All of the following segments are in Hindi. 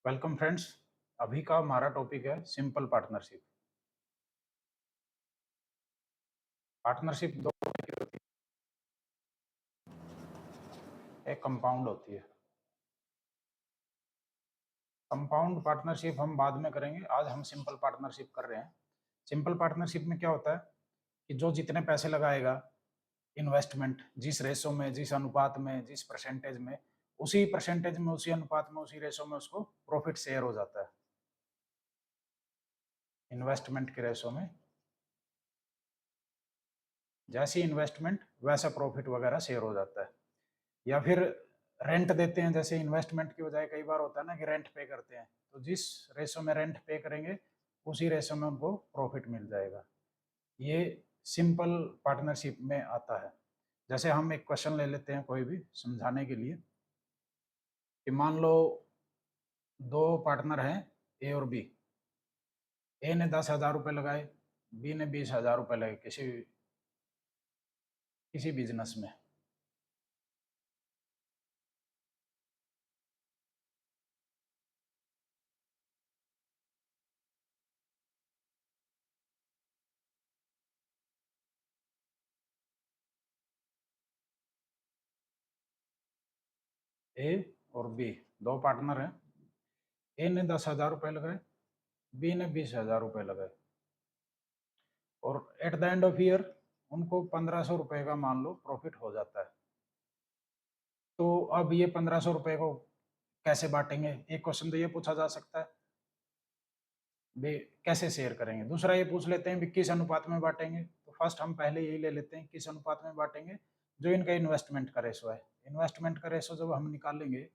Welcome friends. अभी का हमारा टॉपिक है सिंपल पार्टनरशिप। पार्टनरशिप दो तरह की होती है, एक कंपाउंड होती है। कंपाउंड पार्टनरशिप हम बाद में करेंगे, आज हम सिंपल पार्टनरशिप कर रहे हैं। सिंपल पार्टनरशिप में क्या होता है कि जो जितने पैसे लगाएगा, इन्वेस्टमेंट जिस रेशो में, जिस अनुपात में, जिस परसेंटेज में, उसी परसेंटेज में, उसी अनुपात में, उसी रेशो में उसको प्रॉफिट शेयर हो जाता है। इन्वेस्टमेंट के रेशो में जैसी इन्वेस्टमेंट वैसा प्रॉफिट वगैरह शेयर हो जाता है। या फिर रेंट देते हैं, जैसे इन्वेस्टमेंट की बजाय कई बार होता है ना कि रेंट पे करते हैं, तो जिस रेशो में रेंट पे करेंगे उसी रेशो में उनको प्रॉफिट मिल जाएगा। ये सिंपल पार्टनरशिप में आता है। जैसे हम एक क्वेश्चन ले लेते हैं कोई भी समझाने के लिए कि मान लो दो पार्टनर हैं ए और बी। ए ने 10,000 रुपये लगाए, बी ने 20,000 रुपये लगाए किसी बिजनेस में। ए और बी दो पार्टनर हैं। ए ने 10,000 रुपये लगाए, बी ने 20,000 रुपये लगाए, और at the end of year उनको 1,500 रुपये का मान लो प्रॉफिट हो जाता है। तो अब ये 1,500 रुपये को कैसे बांटेंगे? एक क्वेश्चन तो ये पूछा जा सकता है भी कैसे शेयर करेंगे। दूसरा ये पूछ लेते हैं भी किस अनुपात में बांटेंगे। तो फर्स्ट हम पहले यही ले लेते हैं किस अनुपात में बांटेंगे, जो इनका इन्वेस्टमेंट का रेशो है। इन्वेस्टमेंट का रेशो जब हम निकालेंगे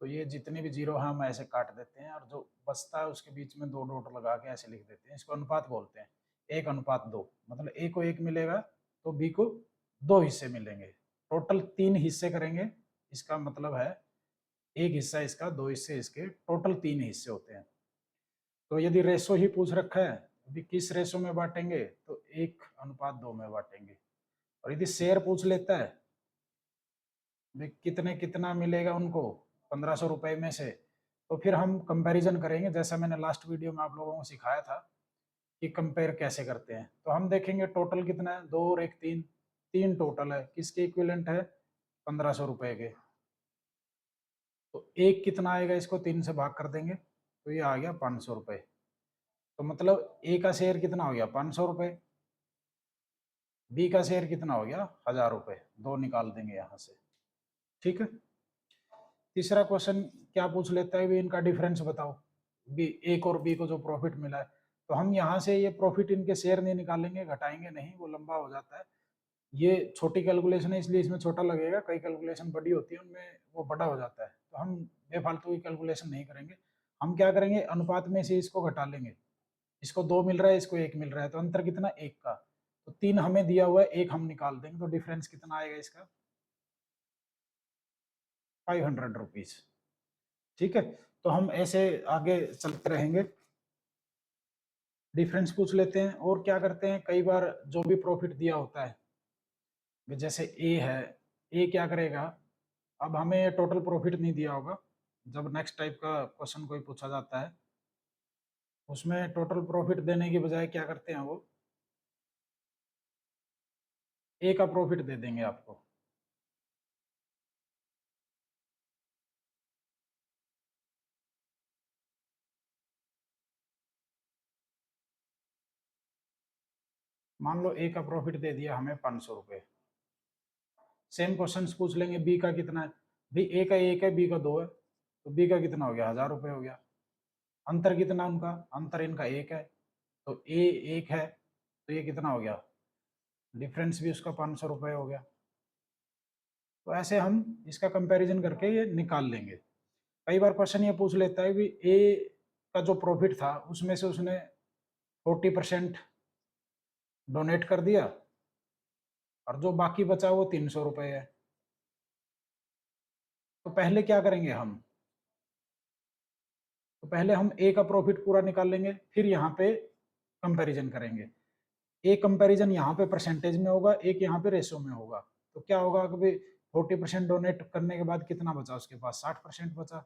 तो ये जितने भी जीरो हैं हम ऐसे काट देते हैं, और जो बचता है उसके बीच में दो डॉट लगा के ऐसे लिख देते हैं। इसको अनुपात बोलते हैं। 1:2, मतलब ए को 1 मिलेगा तो बी को 2 हिस्से मिलेंगे। टोटल 3 हिस्से करेंगे, इसका मतलब है एक हिस्सा इसका, 2 हिस्से इसके, टोटल 3 हिस्से होते हैं। तो यदि रेशो ही पूछ रखा है अभी किस रेशो में बांटेंगे, तो 1:2 में बांटेंगे। और यदि शेयर पूछ लेता है भी कितने कितना मिलेगा उनको 1,500 रुपए में से, तो फिर हम कंपैरिजन करेंगे, जैसा मैंने लास्ट वीडियो में आप लोगों को सिखाया था कि कंपेयर कैसे करते हैं। तो हम देखेंगे टोटल कितना है, 2 और 1 3, 3 टोटल है, किसके इक्विवेलेंट है 1,500 रुपए के। तो एक कितना आएगा, इसको 3 से भाग कर देंगे तो ये आ गया 500 रुपए। तो मतलब ए का शेयर कितना हो गया 500 रुपए, बी का शेयर कितना हो गया 1,000 रुपए। दो निकाल देंगे यहां से। ठीक है। तीसरा क्वेश्चन क्या पूछ लेता है भी इनका डिफरेंस बताओ, बी ए और बी को जो प्रॉफिट मिला है। तो हम यहाँ से ये प्रॉफिट इनके शेयर नहीं निकालेंगे, घटाएंगे नहीं, वो लंबा हो जाता है। ये छोटी कैलकुलेशन है इसलिए इसमें छोटा लगेगा, कई कैलकुलेशन बड़ी होती है उनमें वो बड़ा हो जाता है, तो हम बेफालतू की कैलकुलेशन नहीं करेंगे। हम क्या करेंगे, अनुपात में से इसको घटा लेंगे। इसको 2 मिल रहा है, इसको 1 मिल रहा है, तो अंतर कितना 1 का। तो 3 हमें दिया हुआ है, 1 हम निकाल देंगे, तो डिफरेंस कितना आएगा इसका 500 रुपीज। ठीक है। तो हम ऐसे आगे चलते रहेंगे। डिफरेंस पूछ लेते हैं। और क्या करते हैं, कई बार जो भी प्रॉफिट दिया होता है, जैसे ए है, ए क्या करेगा, अब हमें टोटल प्रॉफिट नहीं दिया होगा। जब नेक्स्ट टाइप का क्वेश्चन कोई पूछा जाता है उसमें टोटल प्रॉफिट देने की बजाय क्या करते हैं, वो ए का प्रॉफिट दे देंगे आपको। मान लो ए का प्रॉफिट दे दिया हमें 500 रुपये। सेम क्वेश्चन पूछ लेंगे बी का कितना है, भाई ए का 1 है, बी का 2 है, तो बी का कितना हो गया 1,000 रुपये हो गया। अंतर कितना उनका, अंतर इनका 1 है, तो ए 1 है, तो ये कितना हो गया, डिफरेंस भी उसका 500 रुपये हो गया। तो ऐसे हम इसका कंपैरिजन करके ये निकाल लेंगे। कई बार क्वेश्चन ये पूछ लेता है कि ए का जो प्रॉफिट था उसमें से उसने 40% डोनेट कर दिया, और जो बाकी बचा वो 300 रुपये है। तो पहले क्या करेंगे हम, तो पहले हम ए का प्रॉफिट पूरा निकाल लेंगे, फिर यहाँ पे कंपैरिजन करेंगे। एक कंपैरिजन यहाँ पे परसेंटेज में होगा, एक यहाँ पे रेशो में होगा। तो क्या होगा कि 40% डोनेट करने के बाद कितना बचा उसके पास 60% बचा।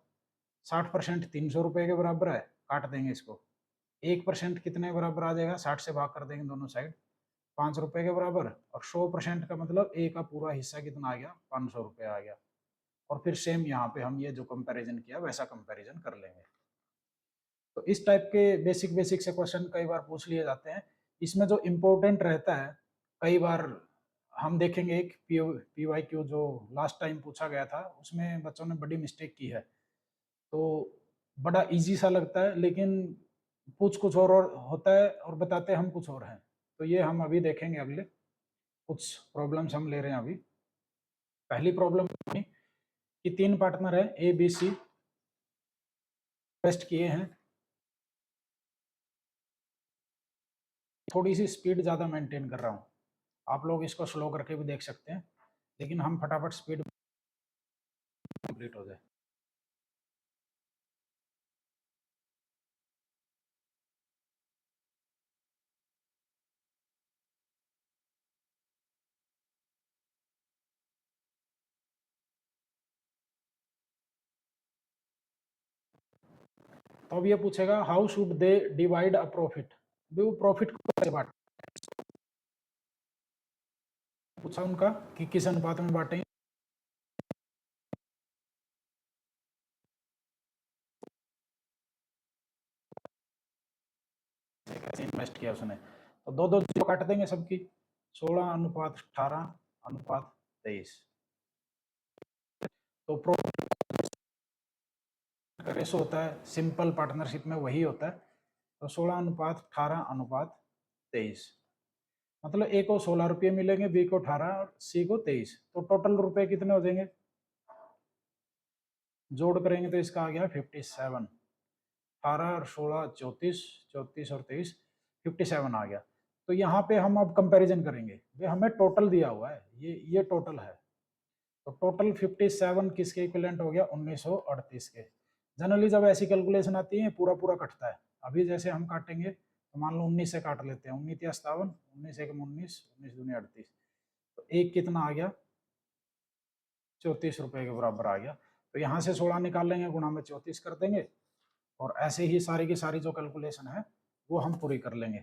60% 300 रुपये के बराबर है, काट देंगे इसको। 1% कितने बराबर आ जाएगा, 60 से भाग कर देंगे दोनों साइड, 5 रुपये के बराबर। और 100% का मतलब ए का पूरा हिस्सा कितना आ गया, 500 रुपये आ गया। और फिर सेम यहाँ पे हम ये जो कंपैरिजन किया वैसा कंपैरिजन कर लेंगे। तो इस टाइप के बेसिक बेसिक से क्वेश्चन कई बार पूछ लिए जाते हैं। इसमें जो इम्पोर्टेंट रहता है, कई बार हम देखेंगे एक PYQ जो लास्ट टाइम पूछा गया था, उसमें बच्चों ने बड़ी मिस्टेक की है। तो बड़ा इजी सा लगता है, लेकिन पूछ कुछ और होता है और बताते हम कुछ और हैं। तो ये हम अभी देखेंगे, अगले कुछ प्रॉब्लम्स हम ले रहे हैं अभी। पहली प्रॉब्लम कि 3 पार्टनर है ABC, इन्वेस्ट किए हैं। थोड़ी सी स्पीड ज़्यादा मेंटेन कर रहा हूँ, आप लोग इसको स्लो करके भी देख सकते हैं, लेकिन हम फटाफट स्पीड कंप्लीट हो जाए। तो अब ये पूछेगा how should they divide a profit, वो प्रॉफिट को कैसे बांटें। पूछा उनका कि किस अनुपात में बांटें। कैसे इन्वेस्ट किया उसने, तो 2-2 जीरो काट देंगे सबकी, 16:18:23। तो प्रॉफिट का रेशो होता है सिंपल पार्टनरशिप में वही होता है। तो 16:18:23, मतलब ए को 16 रुपये मिलेंगे, बी को 18 और सी को 23। तो टोटल रुपए कितने हो जाएंगे, जोड़ करेंगे तो इसका आ गया 57। 18 और 16 34, 34 और 23 57 आ गया। तो यहाँ पे हम अब कंपैरिजन करेंगे, ये हमें टोटल दिया हुआ है, ये टोटल है। तो टोटल 57 किसके इक्विवेलेंट हो गया, 1938 के। जनरली जब ऐसी कैलकुलेशन आती है पूरा पूरा कटता है। अभी जैसे हम काटेंगे तो मान लो 19 से काट लेते हैं, 19:57, 19 × 19, 19 × 38। तो एक कितना आ गया, 34 रुपये के बराबर आ गया। तो यहाँ से 16 निकाल लेंगे, गुणा में 34 कर देंगे, और ऐसे ही सारी की सारी जो कैलकुलेशन है वो हम पूरी कर लेंगे।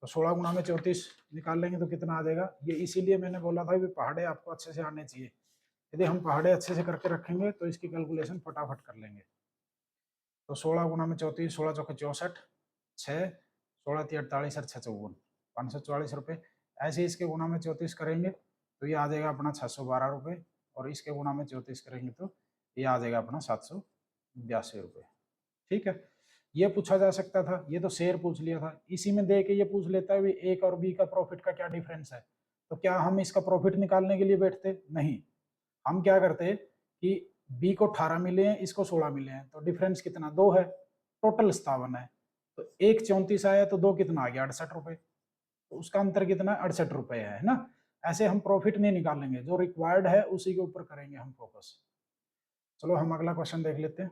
तो 16 गुणा में 34 निकाल लेंगे तो कितना आ जाएगा। ये इसीलिए मैंने बोला था कि पहाड़े आपको अच्छे से आने चाहिए। यदि हम पहाड़े अच्छे से करके रखेंगे तो इसकी कैलकुलेशन फटाफट कर लेंगे। तो 16 गुणा में 34, 16 चौके 64, 6, 16 × 48 और 6 × 54, 544 रुपये। ऐसे ही इसके गुणा में 34 करेंगे तो ये आ जाएगा अपना 612 रुपये, और इसके गुणा में 34 करेंगे तो ये आ जाएगा अपना 782 रुपये। ठीक है, ये पूछा जा सकता था, ये तो शेयर पूछ लिया था। इसी में दे के ये पूछ लेता है ए और बी का प्रॉफिट का क्या डिफरेंस है। तो क्या हम इसका प्रॉफिट निकालने के लिए बैठते, नहीं। हम क्या करते कि बी को 18 मिले हैं, इसको 16 मिले हैं, तो डिफरेंस कितना, 2 है, टोटल 57 है। तो 1 34 आया तो 2 कितना आ गया, 68 रुपये। तो उसका अंतर कितना, 68 रुपये है ना। ऐसे हम प्रॉफिट नहीं निकालेंगे, जो रिक्वायर्ड है उसी के ऊपर करेंगे हम फोकस। चलो हम अगला क्वेश्चन देख लेते हैं।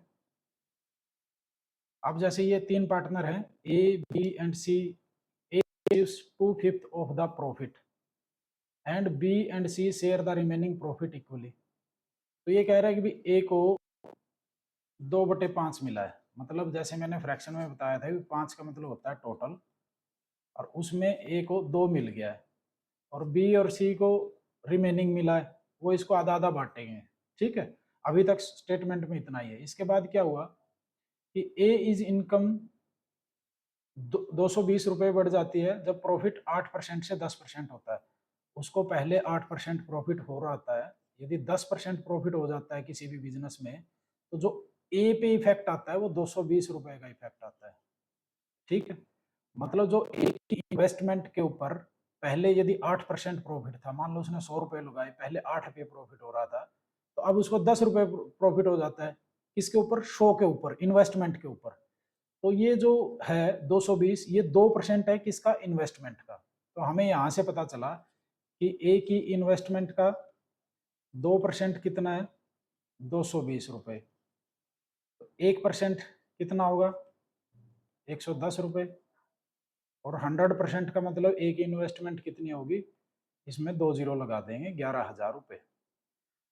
अब जैसे ये 3 पार्टनर हैं A B and C, A gives 2/5 of the profit and B and C share the remaining profit equally. तो ये कह रहा है कि भी ए को 2/5 मिला है, मतलब जैसे मैंने फ्रैक्शन में बताया था 5 का मतलब होता है टोटल, और उसमें ए को 2 मिल गया है, और बी और सी को रिमेनिंग मिला है, वो इसको आधा आधा बांटेंगे। ठीक है, अभी तक स्टेटमेंट में इतना ही है। इसके बाद क्या हुआ कि ए इज इनकम 220 रुपये बढ़ जाती है जब प्रॉफिट 8% से 10% होता है। उसको पहले 8% प्रॉफिट हो रहा होता है। यदि 10% प्रॉफिट हो जाता है किसी भी बिजनेस में, तो जो ए पे इफेक्ट आता है वो 220 रुपए का इफेक्ट आता है। ठीक है, मतलब जो ए की इन्वेस्टमेंट के ऊपर पहले यदि 8% प्रॉफिट था, मान लो उसने 100 रुपए लगाए, पहले 8 रुपये प्रॉफिट हो रहा था, तो अब उसको 10 रुपए प्रॉफिट हो जाता है। किसके ऊपर, शो के ऊपर, इन्वेस्टमेंट के ऊपर। तो ये जो है 220, ये 2% है किसका, इन्वेस्टमेंट का। तो हमें यहां से पता चला कि ए की इन्वेस्टमेंट का 2% कितना है, 220 रुपए। तो 1% कितना होगा, 110 रुपए। और 100% का मतलब ए की इन्वेस्टमेंट कितनी होगी, इसमें 2 जीरो लगा देंगे, 11,000 रुपए।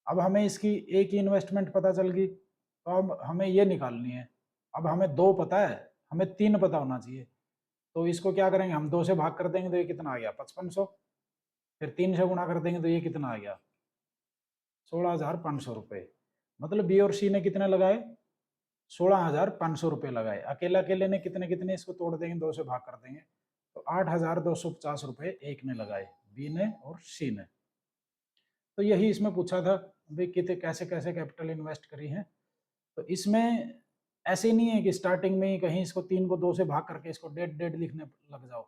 अब हमें इसकी ए की इन्वेस्टमेंट पता चल गई, तो अब हमें ये निकालनी है। अब हमें 2 पता है, हमें 3 पता होना चाहिए। तो इसको क्या करेंगे, हम 2 से भाग कर देंगे तो ये कितना आ गया 5500, फिर 3 से गुणा कर देंगे तो ये कितना आ गया 16,500 रुपये। मतलब बी और सी ने कितने लगाए, 16,500 रुपये लगाए। अकेले अकेले ने कितने कितने, इसको तोड़ देंगे 2 से भाग कर देंगे तो 8,250 रुपये एक ने लगाए, बी ने और सी ने। तो यही इसमें पूछा था भाई कितने कैसे कैसे कैपिटल इन्वेस्ट करी है। तो इसमें ऐसे नहीं है कि स्टार्टिंग में ही कहीं इसको 3 को 2 से भाग करके इसको डेढ़ डेढ़ लिखने लग जाओ।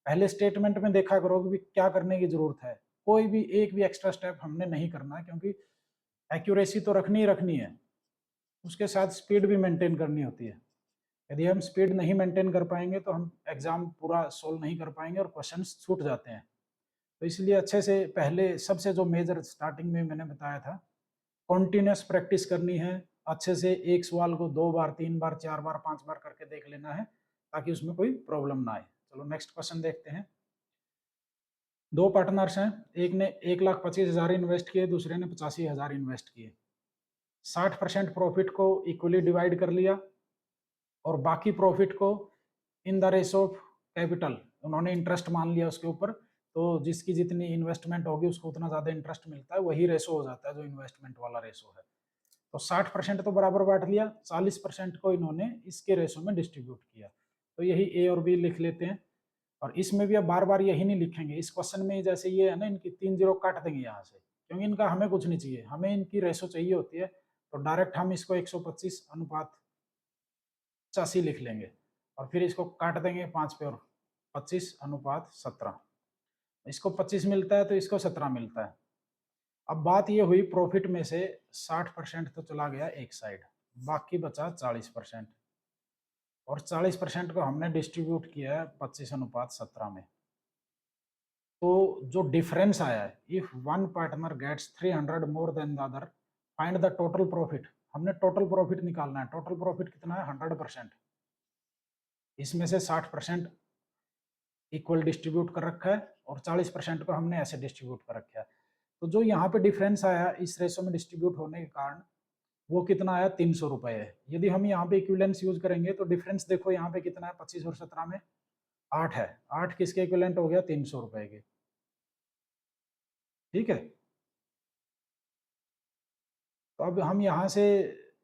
पहले स्टेटमेंट में देखा करो कि क्या करने की जरूरत है। कोई भी एक भी एक्स्ट्रा स्टेप हमने नहीं करना है, क्योंकि एक्यूरेसी तो रखनी ही रखनी है, उसके साथ स्पीड भी मेंटेन करनी होती है। यदि हम स्पीड नहीं मेंटेन कर पाएंगे तो हम एग्जाम पूरा सोल्व नहीं कर पाएंगे और क्वेश्चन छूट जाते हैं। तो इसलिए अच्छे से पहले सबसे जो मेजर स्टार्टिंग में मैंने बताया था, कॉन्टिन्यूस प्रैक्टिस करनी है। अच्छे से एक सवाल को 2 बार 3 बार 4 बार 5 बार करके देख लेना है ताकि उसमें कोई प्रॉब्लम ना आए। चलो नेक्स्ट क्वेश्चन देखते हैं। 2 पार्टनर्स हैं, एक ने 1,25,000 इन्वेस्ट किए, दूसरे ने 85,000 इन्वेस्ट किए। 60% प्रॉफिट को इक्वली डिवाइड कर लिया और बाकी प्रॉफिट को in the ratio of capital उन्होंने इंटरेस्ट मान लिया उसके ऊपर। तो जिसकी जितनी इन्वेस्टमेंट होगी उसको उतना ज्यादा इंटरेस्ट मिलता है, वही रेशो हो जाता है जो इन्वेस्टमेंट वाला रेशो है। तो 60% तो बराबर बांट लिया, 40% को इन्होंने इसके रेशो में डिस्ट्रीब्यूट किया। तो यही ए और बी लिख लेते हैं। और इसमें भी अब बार बार यही नहीं लिखेंगे, इस क्वेश्चन में जैसे ये है ना, इनकी 3 जीरो काट देंगे यहाँ से, क्योंकि इनका हमें कुछ नहीं चाहिए, हमें इनकी रेशो चाहिए होती है। तो डायरेक्ट हम इसको 125/85 लिख लेंगे और फिर इसको काट देंगे 5 पे और 25/17। इसको 25 मिलता है तो इसको 17 मिलता है। अब बात ये हुई प्रॉफिट में से 60% तो चला गया एक साइड, बाकी बचा 40%। और 40% को हमने डिस्ट्रीब्यूट किया है 25/17 में। तो जो डिफरेंस आया है, if one partner gets 300 more than the other, find the total profit. हमने टोटल प्रॉफिट निकालना है। टोटल प्रॉफिट कितना है 100%, इसमें से 60% इक्वल डिस्ट्रीब्यूट कर रखा है और 40% को हमने ऐसे डिस्ट्रीब्यूट कर रखा है। तो जो यहाँ पे डिफरेंस आया इस रेशो में डिस्ट्रीब्यूट होने के कारण, वो कितना आया 300 रुपए है। यदि हम यहाँ पे इक्विवेलेंस यूज करेंगे तो डिफरेंस देखो यहाँ पे कितना है, 25 और 17 में 8 है। 8 किसके इक्विवेलेंट हो गया 300 रुपए के। ठीक है, तो अब हम यहाँ से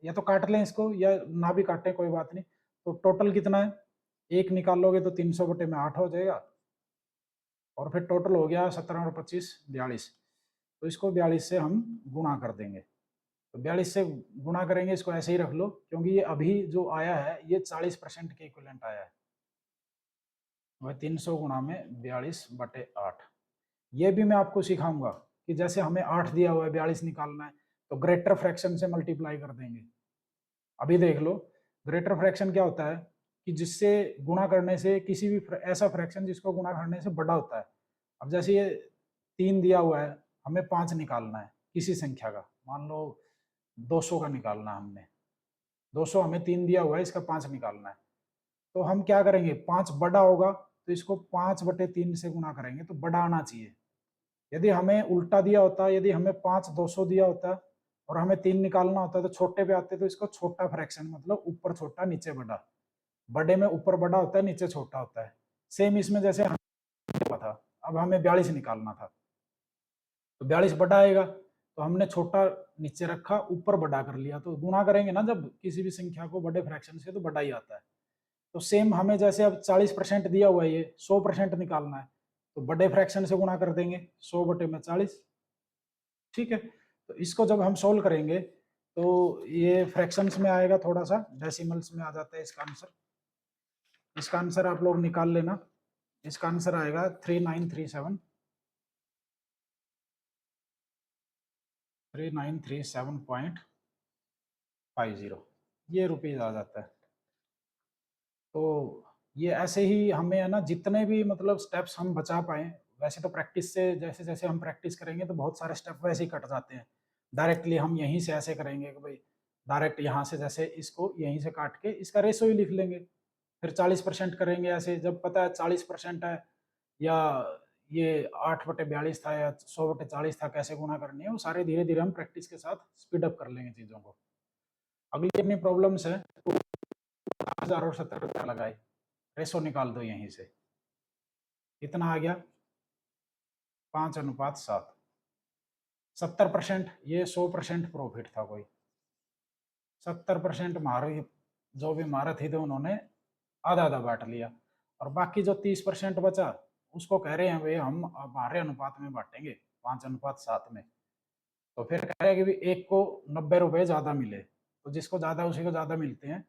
या तो काट लें इसको या ना भी काटें कोई बात नहीं। तो टोटल कितना है, एक निकालोगे तो 300 बटे में 8 हो जाएगा और फिर टोटल हो गया 17 और 25 42। तो इसको 42 से हम गुणा कर देंगे। तो 42 से गुणा करेंगे, इसको ऐसे ही रख लो क्योंकि ये अभी जो आया है ये 40% के इक्विवेलेंट आया है। वह 300 गुणा में 42/8। ये भी मैं आपको सिखाऊंगा कि जैसे हमें 8 दिया हुआ है 42 निकालना है तो ग्रेटर फ्रैक्शन से मल्टीप्लाई कर देंगे। अभी देख लो, ग्रेटर फ्रैक्शन क्या होता है कि जिससे गुणा करने से किसी भी ऐसा फ्रैक्शन जिसको गुणा करने से बड़ा होता है। अब जैसे ये 3 दिया हुआ है, हमें 5 निकालना है किसी संख्या का, मान लो 200 का निकालना है हमने। 200 हमें 3 दिया हुआ है, इसका 5 निकालना है। तो हम क्या करेंगे, 5 बड़ा होगा तो इसको 5/3 से गुणा करेंगे तो बड़ा आना चाहिए। यदि हमें उल्टा दिया होता, यदि हमें 5 200 दिया होता और हमें 3 निकालना होता तो छोटे पे आते, तो इसको छोटा फ्रैक्शन मतलब ऊपर छोटा नीचे बड़ा। बड़े में ऊपर बड़ा होता है नीचे छोटा होता है। सेम इसमें जैसे हुआ था, अब हमें 42 निकालना था तो 42 बड़ा आएगा तो हमने छोटा नीचे रखा ऊपर बड़ा कर लिया। तो गुणा करेंगे ना जब किसी भी संख्या को बड़े फ्रैक्शन से तो बड़ा ही आता है। तो सेम हमें जैसे अब 40% दिया हुआ है, ये 100% निकालना है तो बड़े फ्रैक्शन से गुणा कर देंगे 100/40। ठीक है, तो इसको जब हम सोल्व करेंगे तो ये फ्रैक्शंस में आएगा, थोड़ा सा डेसिमल्स में आ जाता है इसका आंसर। इसका आंसर आप लोग निकाल लेना, इसका आंसर आएगा 3937.50, ये रुपीज आ जाता है। तो ये ऐसे ही हमें है ना, जितने भी मतलब स्टेप्स हम बचा पाए, वैसे तो प्रैक्टिस से जैसे जैसे हम प्रैक्टिस करेंगे तो बहुत सारे स्टेप वैसे ही कट जाते हैं। डायरेक्टली हम यहीं से ऐसे करेंगे कि भाई डायरेक्ट यहाँ से जैसे इसको यहीं से काट के इसका रेशो ही लिख लेंगे। फिर 40% करेंगे ऐसे, जब पता है 40% है या ये 8/42 था या 100/40 था, कैसे गुना करनी है वो सारे धीरे धीरे हम प्रैक्टिस के साथ स्पीड अप कर लेंगे चीज़ों को। अगली अपनी प्रॉब्लम्स है, 1000 और 70,000 लगाए, रेशो निकाल दो यहीं से, कितना आ गया 5:7। 70%, ये 100% प्रॉफिट था कोई, 70% मारे जो भी मारा थी तो उन्होंने आधा आधा बांट लिया, और बाकी जो 30% बचा उसको कह रहे हैं भाई हम हमारे अनुपात में बांटेंगे 5:7 में। तो फिर कह रहे हैं कि भी एक को 90 रुपए ज्यादा मिले, तो जिसको ज्यादा उसी को ज्यादा मिलते हैं।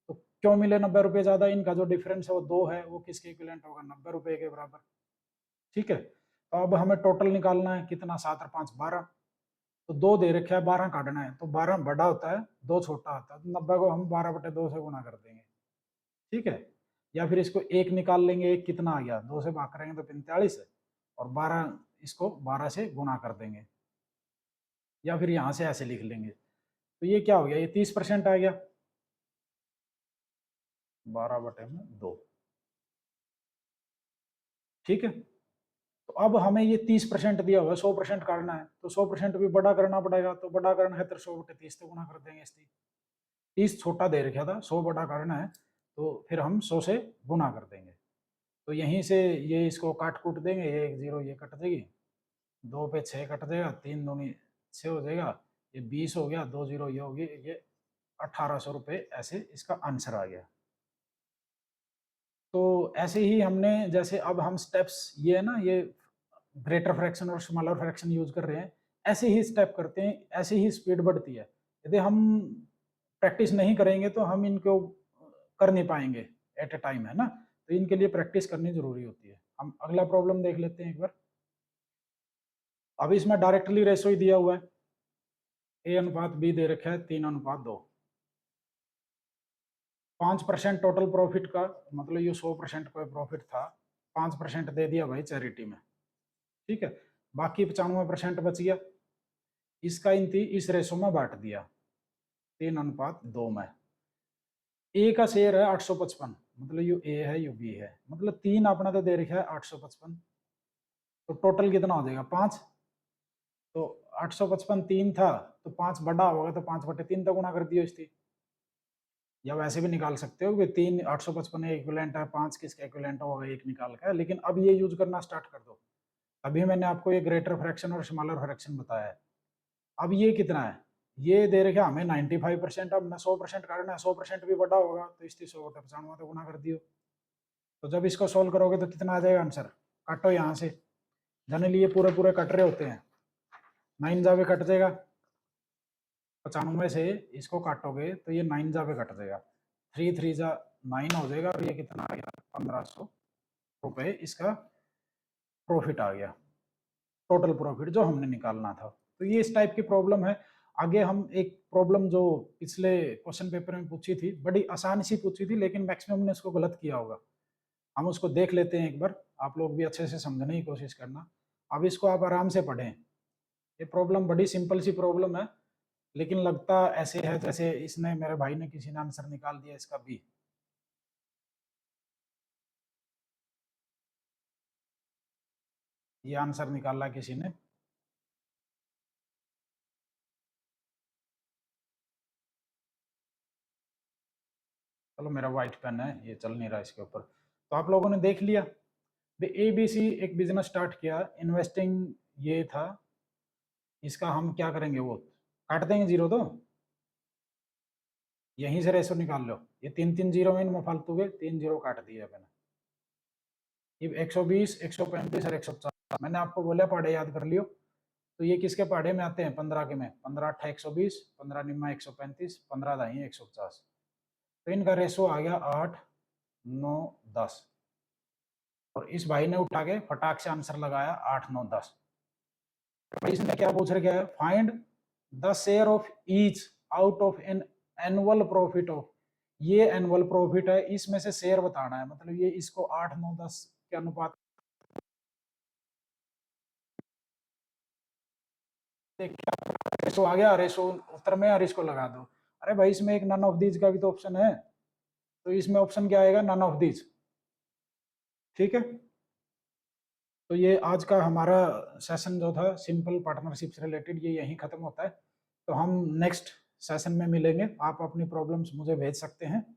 तो क्यों मिले 90 रुपए ज्यादा, इनका जो डिफरेंस है वो 2 है, वो किसके इक्विवेलेंट होगा 90 रुपए के बराबर। ठीक है, तो अब हमें टोटल निकालना है कितना, 7 और 5 12, तो 2 दे रखा है 12 काटना है, तो 12 बड़ा होता है 2 छोटा होता है, तो 90 को हम 12/2 से गुना कर देंगे। ठीक है, या फिर इसको 1 निकाल लेंगे, 1 कितना आ गया 2 से भाग करेंगे तो 45 है, और 12 इसको 12 से गुना कर देंगे, या फिर यहां से ऐसे लिख लेंगे। तो ये क्या हो गया, ये 30% आ गया 12/2। ठीक है, तो अब हमें ये 30% दिया हुआ है, 100% करना है, तो 100% भी बड़ा करना पड़ेगा, तो बड़ा करना है तो 100/30 से गुना कर देंगे। इस 30 छोटा दे रखा था, 100 बड़ा करना है, तो फिर हम 100 से गुना कर देंगे। तो यहीं से ये इसको काट कूट देंगे, ये 1 0 ये कट देगी, 2 पे 6 कट जाएगा, 3 दूनी 6 हो जाएगा, ये 20 हो गया, 2 0 ये होगी, ये 1800 रुपये, ऐसे इसका आंसर आ गया। तो ऐसे ही हमने, जैसे अब हम स्टेप्स, ये है ना, ये ग्रेटर फ्रैक्शन और स्मॉलर फ्रैक्शन यूज कर रहे हैं, ऐसे ही स्टेप करते हैं, ऐसे ही स्पीड बढ़ती है। यदि हम प्रैक्टिस नहीं करेंगे तो हम इनको कर नहीं पाएंगे एट ए टाइम, है ना, तो इनके लिए प्रैक्टिस करनी जरूरी होती है। हम अगला प्रॉब्लम देख लेते हैं एक बार। अब इसमें डायरेक्टली रेशो ही दिया हुआ है, A/B दे रखा है 3:2। 5% टोटल प्रॉफिट का, मतलब ये 100% का प्रॉफिट था, 5% दे दिया भाई चैरिटी में। ठीक है, बाकी 95% बच गया, इसका इस रेशो में बांट दिया 3:2 में। ए का शेयर है 855, मतलब यू ए है यू बी है, मतलब 3 अपना तो दे रखा है 855, तो टोटल कितना हो जाएगा 5। तो 855 3 था, तो 5 बड़ा होगा, तो 5/3 तक गुना कर दियो इसकी, या वैसे भी निकाल सकते हो कि 3 855 इक्विवेलेंट है, 5 किसका इक्विवेलेंट होगा 1 निकाल का, लेकिन अब ये यूज करना स्टार्ट कर दो। अभी मैंने आपको ये ग्रेटर फ्रैक्शन और स्मॉलर फ्रैक्शन बताया है। अब ये कितना है, ये दे रखा हमें 95%, अब 100% करना है, 100% भी बड़ा होगा, तो इसकी 100/95 तो गुना कर दियो। तो जब इसको सोल्व करोगे तो कितना आ जाएगा आंसर, काटो यहाँ से, जनरली ये पूरे पूरे कट रहे होते हैं, 9 जावे कट जाएगा, 95 से इसको काटोगे तो ये 9 जावे कट जाएगा, 3 3 जा 9 हो जाएगा, और ये कितना आ गया 1500 रुपए, इसका प्रॉफिट आ गया, टोटल प्रॉफिट जो हमने निकालना था। तो ये इस टाइप की प्रॉब्लम है। आगे हम एक प्रॉब्लम जो पिछले क्वेश्चन पेपर में पूछी थी, बड़ी आसान सी पूछी थी, लेकिन मैक्सिमम ने उसको गलत किया होगा, हम उसको देख लेते हैं एक बार, आप लोग भी अच्छे से समझने की कोशिश करना। अब इसको आप आराम से पढ़ें, ये प्रॉब्लम बड़ी सिंपल सी प्रॉब्लम है, लेकिन लगता ऐसे है जैसे इसने, मेरे भाई ने, किसी ने आंसर निकाल दिया इसका बी। ये आंसर निकाला किसी ने, चलो मेरा व्हाइट पेन है, ये चल नहीं रहा इसके ऊपर। तो आप लोगों ने देख लिया, ABC एक बिजनेस स्टार्ट किया, इन्वेस्टिंग ये था, इसका हम क्या करेंगे, वो काट देंगे जीरो, तो यहीं से रेशो निकाल लो, ये 3 3 जीरो में इनमें फालतू के 3 जीरो काट दिए मैंने। ये 120 135 और 150 मैंने आपको बोला पहाड़े याद कर लियो, तो ये किसके पहाड़े में आते हैं, 15 के में, 15 8 120, 15 निम्मा 135, 15 दाई 150, तो इनका रेशो आ गया 8 9 10, और इस भाई ने उठा के फटाक से आंसर लगाया 8 9 10। इसने क्या पूछ रखा है, find the share of each out of an annual profit of, ये एनुअल प्रॉफिट है, इसमें से शेयर बताना है, मतलब ये इसको 8 9 10 के अनुपात, रेशो आ गया, रेशो उत्तर में, और इसको लगा दो। अरे भाई इसमें एक नन ऑफ दीज का भी तो ऑप्शन है, तो इसमें ऑप्शन क्या आएगा, नन ऑफ दीज। ठीक है, तो ये आज का हमारा सेशन जो था सिंपल पार्टनरशिप से रिलेटेड, ये यहीं खत्म होता है। तो हम नेक्स्ट सेशन में मिलेंगे। आप अपनी प्रॉब्लम्स मुझे भेज सकते हैं।